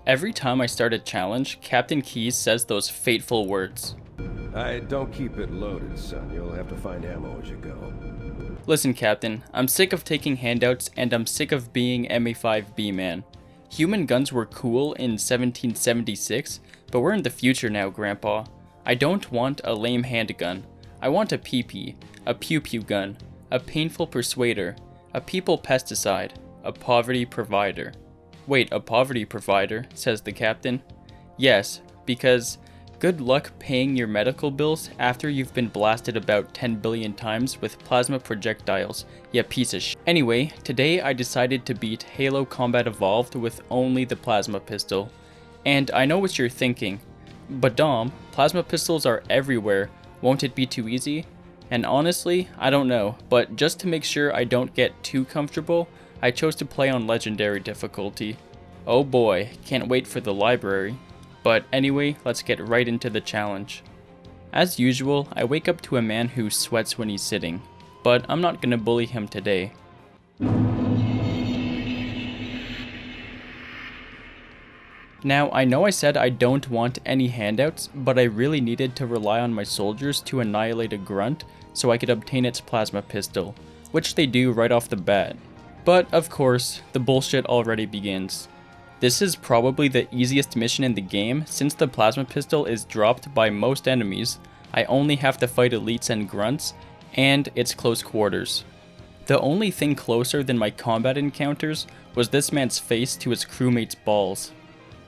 Every time I start a challenge, Captain Keys says those fateful words. Don't keep it loaded, son. You'll have to find ammo as you go. Listen, Captain, I'm sick of taking handouts and I'm sick of being MA5B man. Human guns were cool in 1776, but we're in the future now, Grandpa. I don't want a lame handgun. I want a PP, a pew-pew gun, a painful persuader, a people pesticide, a poverty provider. Wait, a poverty provider, says the captain. Yes, because good luck paying your medical bills after you've been blasted about 10 billion times with plasma projectiles, ya piece of sh. Anyway, today I decided to beat Halo Combat Evolved with only the plasma pistol. And I know what you're thinking, but Dom, plasma pistols are everywhere, won't it be too easy? And honestly, I don't know, but just to make sure I don't get too comfortable, I chose to play on Legendary difficulty. Oh boy, can't wait for the library. But anyway, let's get right into the challenge. As usual, I wake up to a man who sweats when he's sitting, but I'm not gonna bully him today. Now, I know I said I don't want any handouts, but I really needed to rely on my soldiers to annihilate a grunt so I could obtain its plasma pistol, which they do right off the bat. But of course, the bullshit already begins. This is probably the easiest mission in the game since the plasma pistol is dropped by most enemies. I only have to fight elites and grunts, and it's close quarters. The only thing closer than my combat encounters was this man's face to his crewmate's balls.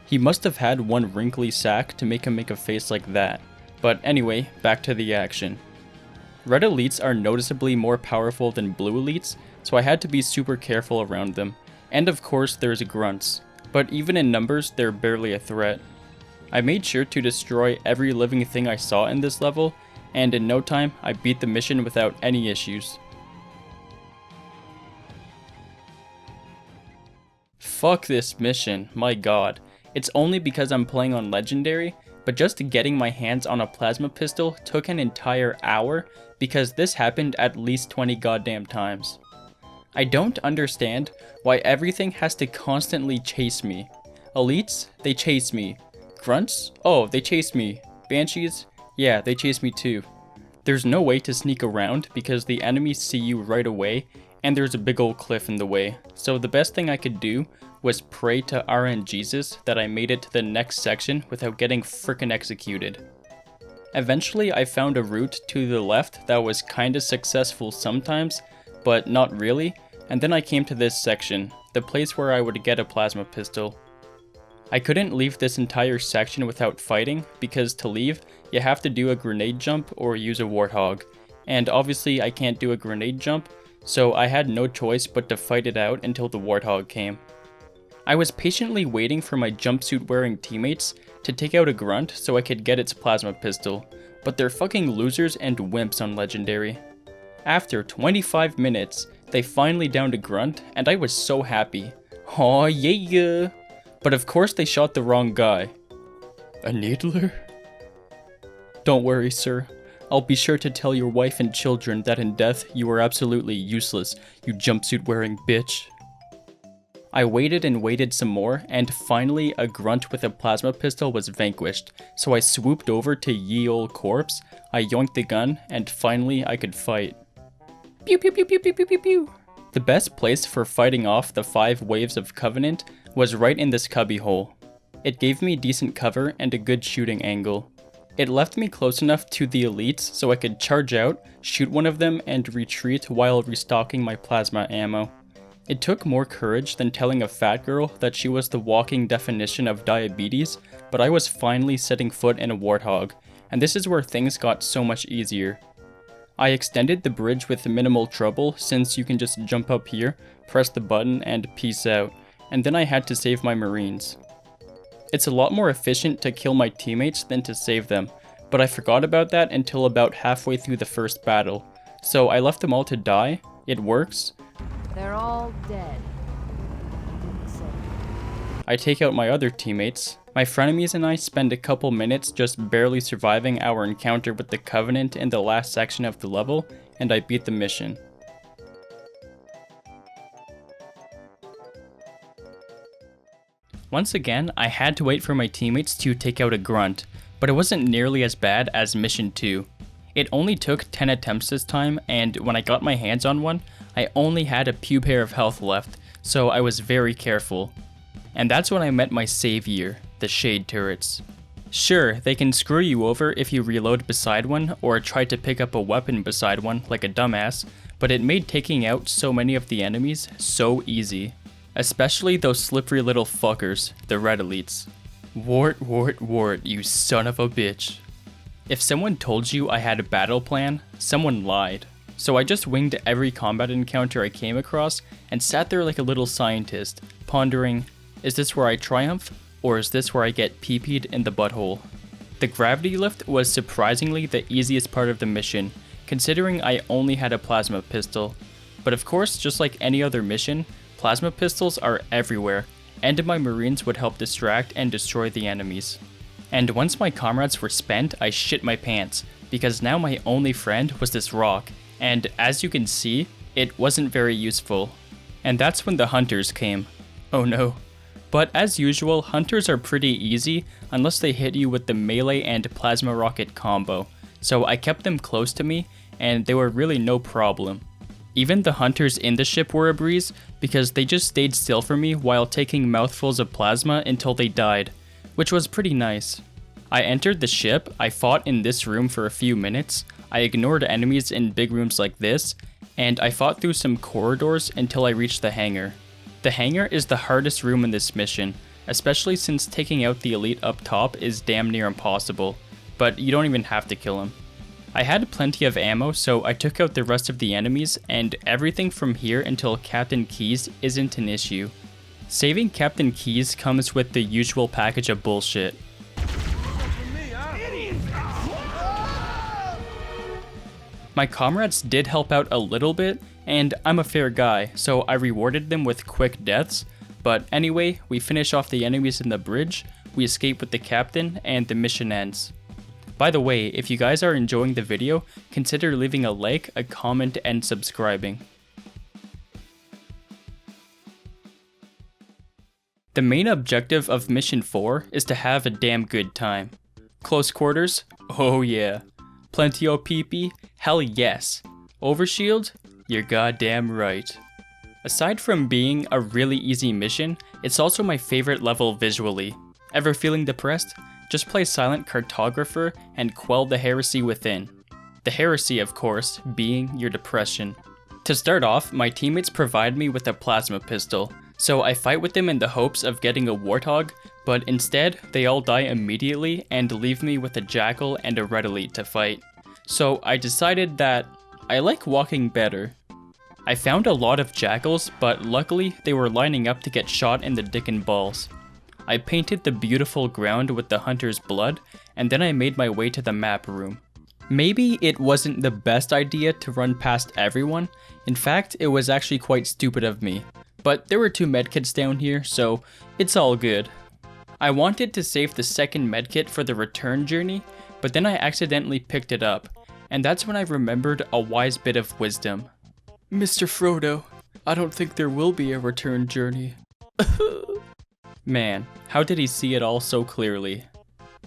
He must have had one wrinkly sack to make him make a face like that. But anyway, back to the action. Red elites are noticeably more powerful than blue elites, so I had to be super careful around them. And of course there's grunts, but even in numbers they're barely a threat. I made sure to destroy every living thing I saw in this level, and in no time I beat the mission without any issues. Fuck this mission, my god. It's only because I'm playing on Legendary, but just getting my hands on a plasma pistol took an entire hour because this happened at least 20 goddamn times. I don't understand why everything has to constantly chase me. Elites? They chase me. Grunts? Oh, they chase me. Banshees? Yeah, they chase me too. There's no way to sneak around because the enemies see you right away and there's a big old cliff in the way. So the best thing I could do was pray to RNGesus that I made it to the next section without getting frickin' executed. Eventually I found a route to the left that was kinda successful sometimes, but not really, and then I came to this section, the place where I would get a plasma pistol. I couldn't leave this entire section without fighting, because to leave, you have to do a grenade jump or use a warthog, and obviously I can't do a grenade jump, so I had no choice but to fight it out until the warthog came. I was patiently waiting for my jumpsuit wearing teammates to take out a grunt so I could get its plasma pistol, but they're fucking losers and wimps on Legendary. After 25 minutes, they finally downed a grunt and I was so happy. Aw yeah! But of course they shot the wrong guy. A needler? Don't worry, sir. I'll be sure to tell your wife and children that in death you were absolutely useless, you jumpsuit wearing bitch. I waited and waited some more, and finally a grunt with a plasma pistol was vanquished, so I swooped over to ye ol' corpse, I yoinked the gun, and finally I could fight. Pew pew pew pew pew pew pew pew. The best place for fighting off the 5 waves of Covenant was right in this cubbyhole. It gave me decent cover and a good shooting angle. It left me close enough to the elites so I could charge out, shoot one of them, and retreat while restocking my plasma ammo. It took more courage than telling a fat girl that she was the walking definition of diabetes, but I was finally setting foot in a warthog, and this is where things got so much easier. I extended the bridge with minimal trouble since you can just jump up here, press the button, and peace out, and then I had to save my marines. It's a lot more efficient to kill my teammates than to save them, but I forgot about that until about halfway through the first battle, so I left them all to die. It works. They're all dead. I take out my other teammates. My frenemies and I spend a couple minutes just barely surviving our encounter with the Covenant in the last section of the level, and I beat the mission. Once again, I had to wait for my teammates to take out a grunt, but it wasn't nearly as bad as mission 2. It only took 10 attempts this time, and when I got my hands on one, I only had a few pair of health left, so I was very careful. And that's when I met my savior, the shade turrets. Sure, they can screw you over if you reload beside one or try to pick up a weapon beside one like a dumbass, but it made taking out so many of the enemies so easy. Especially those slippery little fuckers, the red elites. Wart, wart, wart, you son of a bitch. If someone told you I had a battle plan, someone lied. So I just winged every combat encounter I came across and sat there like a little scientist, pondering, is this where I triumph, or is this where I get pee-peed in the butthole? The gravity lift was surprisingly the easiest part of the mission, considering I only had a plasma pistol. But of course, just like any other mission, plasma pistols are everywhere, and my marines would help distract and destroy the enemies. And once my comrades were spent, I shit my pants, because now my only friend was this rock, and as you can see, it wasn't very useful. And that's when the hunters came. Oh no. But as usual, hunters are pretty easy unless they hit you with the melee and plasma rocket combo, so I kept them close to me, and they were really no problem. Even the hunters in the ship were a breeze, because they just stayed still for me while taking mouthfuls of plasma until they died, which was pretty nice. I entered the ship, I fought in this room for a few minutes, I ignored enemies in big rooms like this, and I fought through some corridors until I reached the hangar. The hangar is the hardest room in this mission, especially since taking out the elite up top is damn near impossible, but you don't even have to kill him. I had plenty of ammo, so I took out the rest of the enemies, and everything from here until Captain Keyes isn't an issue. Saving Captain Keyes comes with the usual package of bullshit. My comrades did help out a little bit, and I'm a fair guy, so I rewarded them with quick deaths, but anyway, we finish off the enemies in the bridge, we escape with the captain, and the mission ends. By the way, if you guys are enjoying the video, consider leaving a like, a comment, and subscribing. The main objective of Mission 4 is to have a damn good time. Close quarters? Oh yeah. Plenty o' pee-pee? Hell yes. Overshield? You're goddamn right. Aside from being a really easy mission, it's also my favorite level visually. Ever feeling depressed? Just play Silent Cartographer and quell the heresy within. The heresy, of course, being your depression. To start off, my teammates provide me with a plasma pistol, so I fight with them in the hopes of getting a warthog, but instead, they all die immediately and leave me with a jackal and a red elite to fight. So I decided that I like walking better. I found a lot of jackals, but luckily they were lining up to get shot in the dick and balls. I painted the beautiful ground with the hunter's blood, and then I made my way to the map room. Maybe it wasn't the best idea to run past everyone. In fact, it was actually quite stupid of me. But there were 2 medkits down here, so it's all good. I wanted to save the second medkit for the return journey, but then I accidentally picked it up, and that's when I remembered a wise bit of wisdom. Mr. Frodo, I don't think there will be a return journey. Man, how did he see it all so clearly?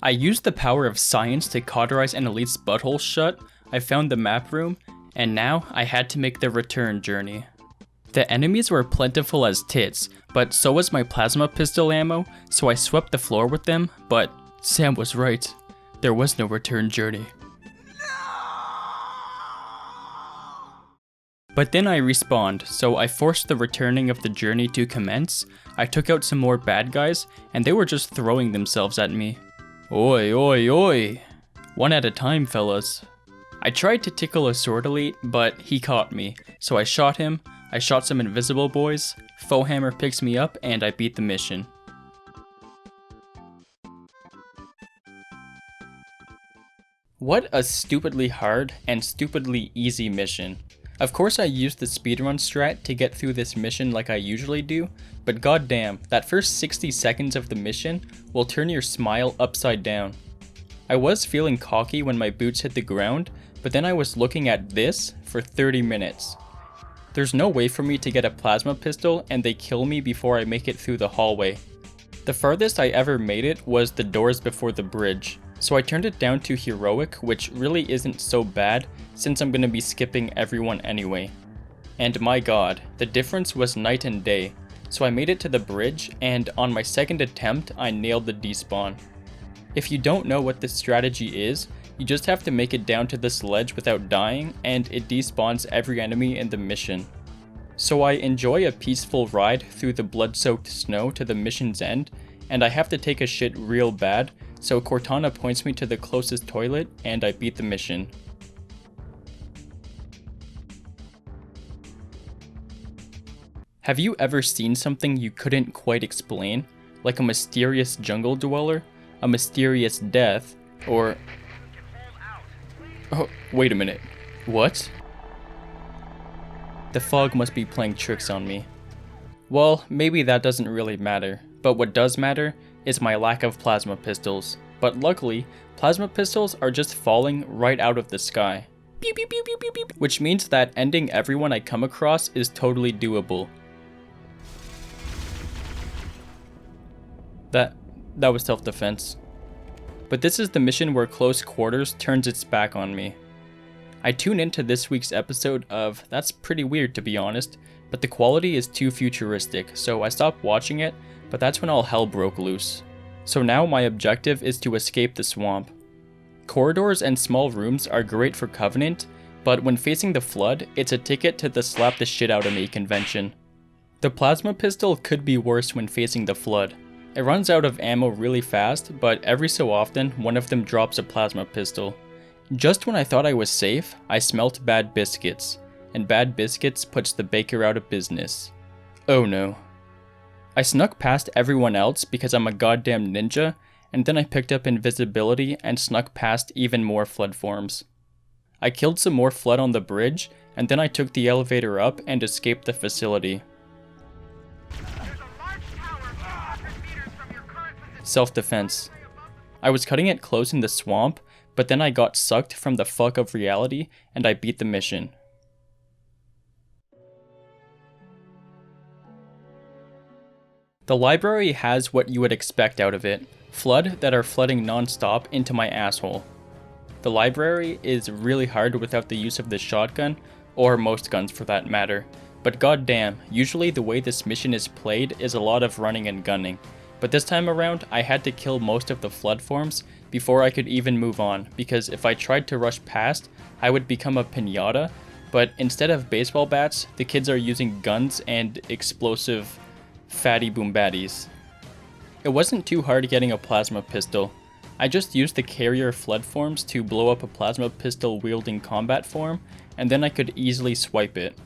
I used the power of science to cauterize an elite's butthole shut, I found the map room, and now I had to make the return journey. The enemies were plentiful as tits, but so was my plasma pistol ammo, so I swept the floor with them, but Sam was right. There was no return journey. But then I respawned, so I forced the returning of the journey to commence. I took out some more bad guys, and they were just throwing themselves at me. Oi, oi, oi! One at a time, fellas. I tried to tickle a sword elite, but he caught me, so I shot him, I shot some invisible boys, Foehammer picks me up, and I beat the mission. What a stupidly hard and stupidly easy mission. Of course I used the speedrun strat to get through this mission like I usually do, but goddamn, that first 60 seconds of the mission will turn your smile upside down. I was feeling cocky when my boots hit the ground, but then I was looking at this for 30 minutes. There's no way for me to get a plasma pistol and they kill me before I make it through the hallway. The farthest I ever made it was the doors before the bridge, so I turned it down to heroic, which really isn't so bad since I'm gonna be skipping everyone anyway. And my god, the difference was night and day, so I made it to the bridge, and on my second attempt I nailed the despawn. If you don't know what this strategy is, you just have to make it down to this ledge without dying, and it despawns every enemy in the mission. So I enjoy a peaceful ride through the blood-soaked snow to the mission's end, and I have to take a shit real bad, so Cortana points me to the closest toilet, and I beat the mission. Have you ever seen something you couldn't quite explain? Like a mysterious jungle dweller, a mysterious death, or... Oh, wait a minute. What? The fog must be playing tricks on me. Well, maybe that doesn't really matter, but what does matter is my lack of plasma pistols. But luckily, plasma pistols are just falling right out of the sky. Pew, pew, pew, pew, pew, pew. Which means that ending everyone I come across is totally doable. That was self-defense. But this is the mission where close quarters turns its back on me. I tune into this week's episode of That's Pretty Weird, to be honest, but the quality is too futuristic, so I stopped watching it, but that's when all hell broke loose. So now my objective is to escape the swamp. Corridors and small rooms are great for Covenant, but when facing the Flood, it's a ticket to the slap the shit out of me convention. The plasma pistol could be worse when facing the Flood. It runs out of ammo really fast, but every so often, one of them drops a plasma pistol. Just when I thought I was safe, I smelt Bad Biscuits, and Bad Biscuits puts the baker out of business. Oh no. I snuck past everyone else because I'm a goddamn ninja, and then I picked up invisibility and snuck past even more Flood forms. I killed some more Flood on the bridge, and then I took the elevator up and escaped the facility. Self-defense. I was cutting it close in the swamp, but then I got sucked from the fuck of reality, and I beat the mission. The library has what you would expect out of it, Flood that are flooding non-stop into my asshole. The library is really hard without the use of the shotgun, or most guns for that matter, but goddamn, usually the way this mission is played is a lot of running and gunning. But this time around, I had to kill most of the Flood forms before I could even move on, because if I tried to rush past, I would become a piñata, but instead of baseball bats, the kids are using guns and explosive fatty boom baddies. It wasn't too hard getting a plasma pistol. I just used the carrier Flood forms to blow up a plasma pistol wielding combat form, and then I could easily swipe it.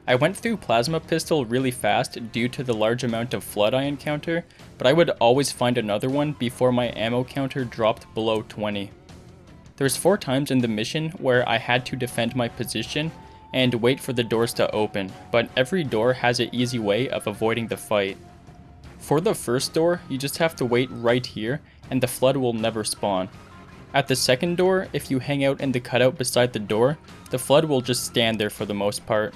I went through plasma pistol really fast due to the large amount of Flood I encounter, but I would always find another one before my ammo counter dropped below 20. There's 4 times in the mission where I had to defend my position and wait for the doors to open, but every door has an easy way of avoiding the fight. For the first door, you just have to wait right here and the Flood will never spawn. At the second door, if you hang out in the cutout beside the door, the Flood will just stand there for the most part.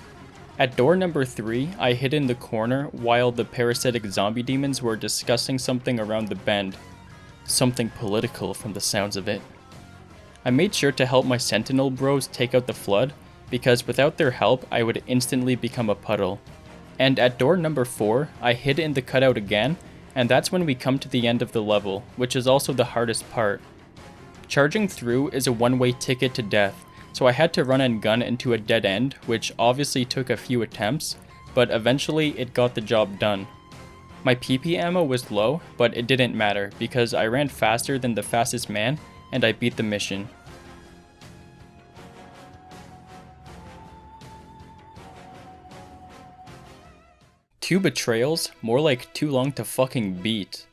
At door number 3, I hid in the corner while the parasitic zombie demons were discussing something around the bend. Something political from the sounds of it. I made sure to help my sentinel bros take out the Flood, because without their help I would instantly become a puddle. And at door number 4, I hid in the cutout again, and that's when we come to the end of the level, which is also the hardest part. Charging through is a one-way ticket to death, so I had to run and gun into a dead end, which obviously took a few attempts, but eventually it got the job done. My PP ammo was low, but it didn't matter because I ran faster than the fastest man and I beat the mission. Two betrayals, more like too long to fucking beat.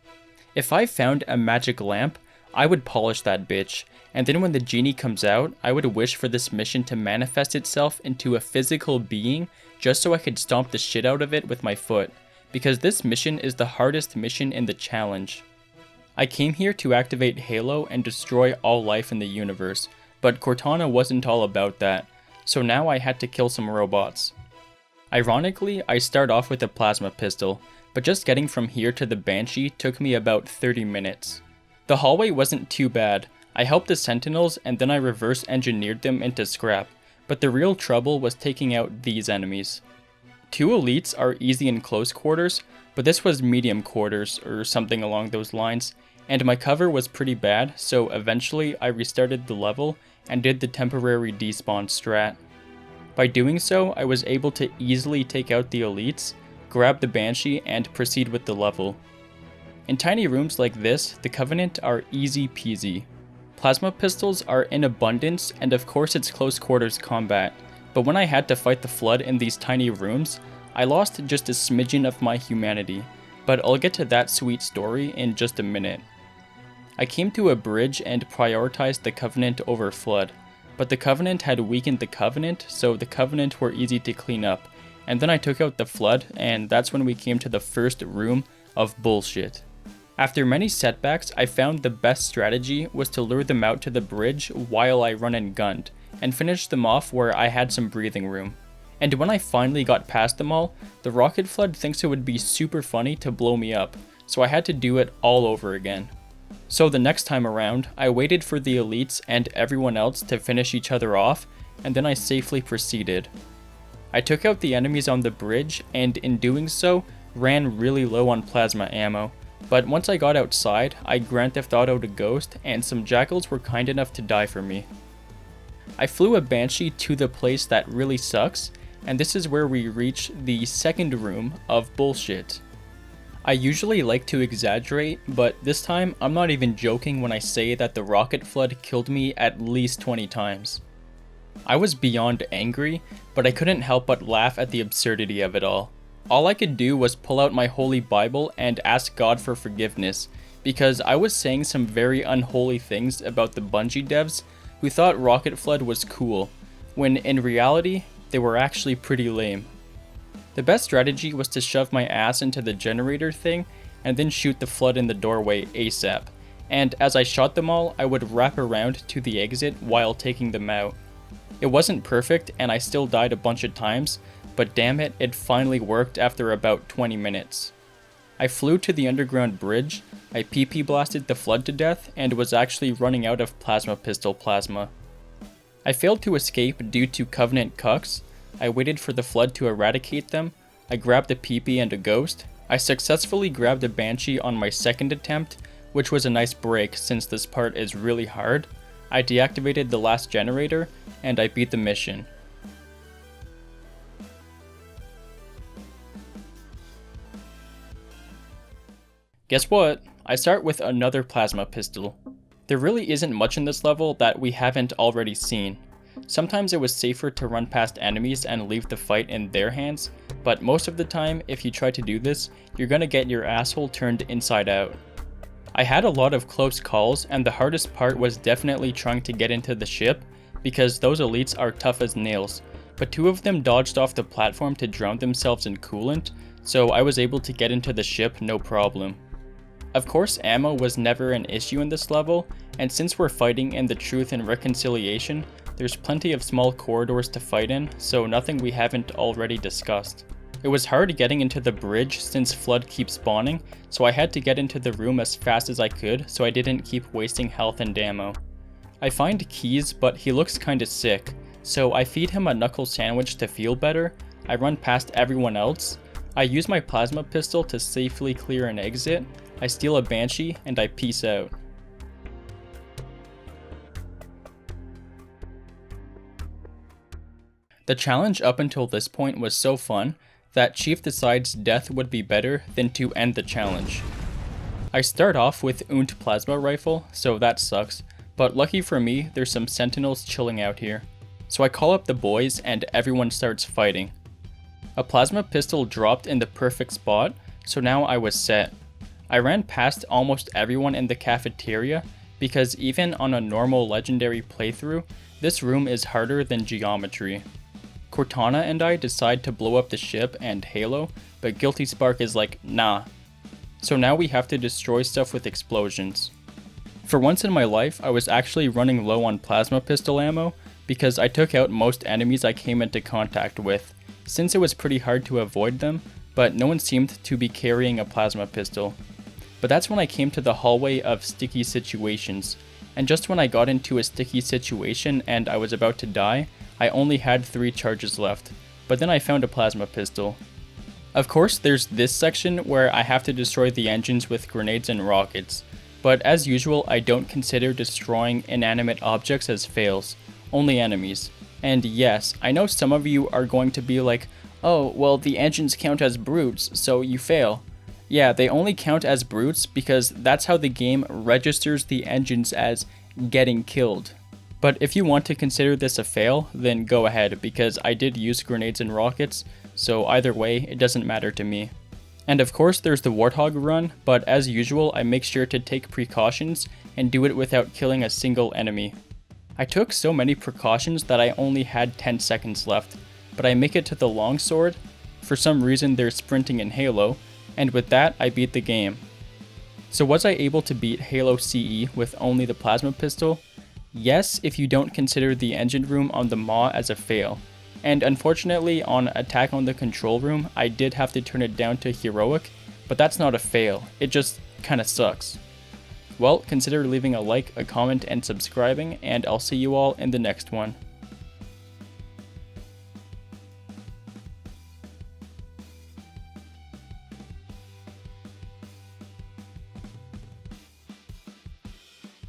If I found a magic lamp, I would polish that bitch, and then when the genie comes out, I would wish for this mission to manifest itself into a physical being just so I could stomp the shit out of it with my foot, because this mission is the hardest mission in the challenge. I came here to activate Halo and destroy all life in the universe, but Cortana wasn't all about that, so now I had to kill some robots. Ironically, I start off with a plasma pistol, but just getting from here to the Banshee took me about 30 minutes. The hallway wasn't too bad. I helped the sentinels and then I reverse engineered them into scrap, but the real trouble was taking out these enemies. 2 elites are easy in close quarters, but this was medium quarters or something along those lines, and my cover was pretty bad, so eventually I restarted the level and did the temporary despawn strat. By doing so, I was able to easily take out the elites, grab the Banshee, and proceed with the level. In tiny rooms like this, the Covenant are easy peasy. Plasma pistols are in abundance, and of course it's close quarters combat, but when I had to fight the Flood in these tiny rooms, I lost just a smidgen of my humanity, but I'll get to that sweet story in just a minute. I came to a bridge and prioritized the Covenant over Flood, but the Covenant had weakened the Covenant, so the Covenant were easy to clean up, and then I took out the Flood, and that's when we came to the first room of bullshit. After many setbacks, I found the best strategy was to lure them out to the bridge while I run and gunned, and finish them off where I had some breathing room. And when I finally got past them all, the rocket flood thinks it would be super funny to blow me up, so I had to do it all over again. So the next time around, I waited for the elites and everyone else to finish each other off, and then I safely proceeded. I took out the enemies on the bridge, and in doing so, ran really low on plasma ammo. But once I got outside, I Grand Theft Auto'd a ghost, and some jackals were kind enough to die for me. I flew a Banshee to the place that really sucks, and this is where we reach the second room of bullshit. I usually like to exaggerate, but this time I'm not even joking when I say that the rocket flood killed me at least 20 times. I was beyond angry, but I couldn't help but laugh at the absurdity of it all. All I could do was pull out my holy Bible and ask God for forgiveness, because I was saying some very unholy things about the Bungie devs who thought Rocket Flood was cool, when in reality, they were actually pretty lame. The best strategy was to shove my ass into the generator thing and then shoot the Flood in the doorway ASAP, and as I shot them all, I would wrap around to the exit while taking them out. It wasn't perfect and I still died a bunch of times, but damn it, it finally worked after about 20 minutes. I flew to the underground bridge, I PP blasted the Flood to death, and was actually running out of plasma pistol plasma. I failed to escape due to Covenant cucks. I waited for the Flood to eradicate them, I grabbed a PP and a ghost, I successfully grabbed a Banshee on my second attempt, which was a nice break since this part is really hard. I deactivated the last generator, and I beat the mission. Guess what? I start with another plasma pistol. There really isn't much in this level that we haven't already seen. Sometimes it was safer to run past enemies and leave the fight in their hands, but most of the time, if you try to do this, you're gonna get your asshole turned inside out. I had a lot of close calls, and the hardest part was definitely trying to get into the ship, because those elites are tough as nails, but 2 of them dodged off the platform to drown themselves in coolant, so I was able to get into the ship no problem. Of course, ammo was never an issue in this level, and since we're fighting in the Truth and Reconciliation, there's plenty of small corridors to fight in, so nothing we haven't already discussed. It was hard getting into the bridge since Flood keeps spawning, so I had to get into the room as fast as I could so I didn't keep wasting health and ammo. I find Keys, but he looks kinda sick, so I feed him a knuckle sandwich to feel better, I run past everyone else, I use my plasma pistol to safely clear an exit, I steal a Banshee, and I peace out. The challenge up until this point was so fun that Chief decides death would be better than to end the challenge. I start off with Unt Plasma Rifle, so that sucks, but lucky for me, there's some sentinels chilling out here. So I call up the boys and everyone starts fighting. A plasma pistol dropped in the perfect spot, so now I was set. I ran past almost everyone in the cafeteria, because even on a normal legendary playthrough, this room is harder than geometry. Cortana and I decide to blow up the ship and Halo, but Guilty Spark is like, nah. So now we have to destroy stuff with explosions. For once in my life, I was actually running low on plasma pistol ammo, because I took out most enemies I came into contact with. Since it was pretty hard to avoid them, but no one seemed to be carrying a plasma pistol. But that's when I came to the hallway of sticky situations, and just when I got into a sticky situation and I was about to die, I only had 3 charges left, but then I found a plasma pistol. Of course, there's this section where I have to destroy the engines with grenades and rockets, but as usual, I don't consider destroying inanimate objects as fails, only enemies. And yes, I know some of you are going to be like, oh, well the engines count as brutes, so you fail. Yeah, they only count as brutes because that's how the game registers the engines as getting killed. But if you want to consider this a fail, then go ahead, because I did use grenades and rockets, so either way, it doesn't matter to me. And of course there's the Warthog run, but as usual I make sure to take precautions and do it without killing a single enemy. I took so many precautions that I only had 10 seconds left, but I make it to the longsword. For some reason there's sprinting in Halo, and with that I beat the game. So was I able to beat Halo CE with only the plasma pistol? Yes, if you don't consider the engine room on the Maw as a fail. And unfortunately on Attack on the Control Room I did have to turn it down to heroic, but that's not a fail, it just kinda sucks. Well, consider leaving a like, a comment, and subscribing, and I'll see you all in the next one.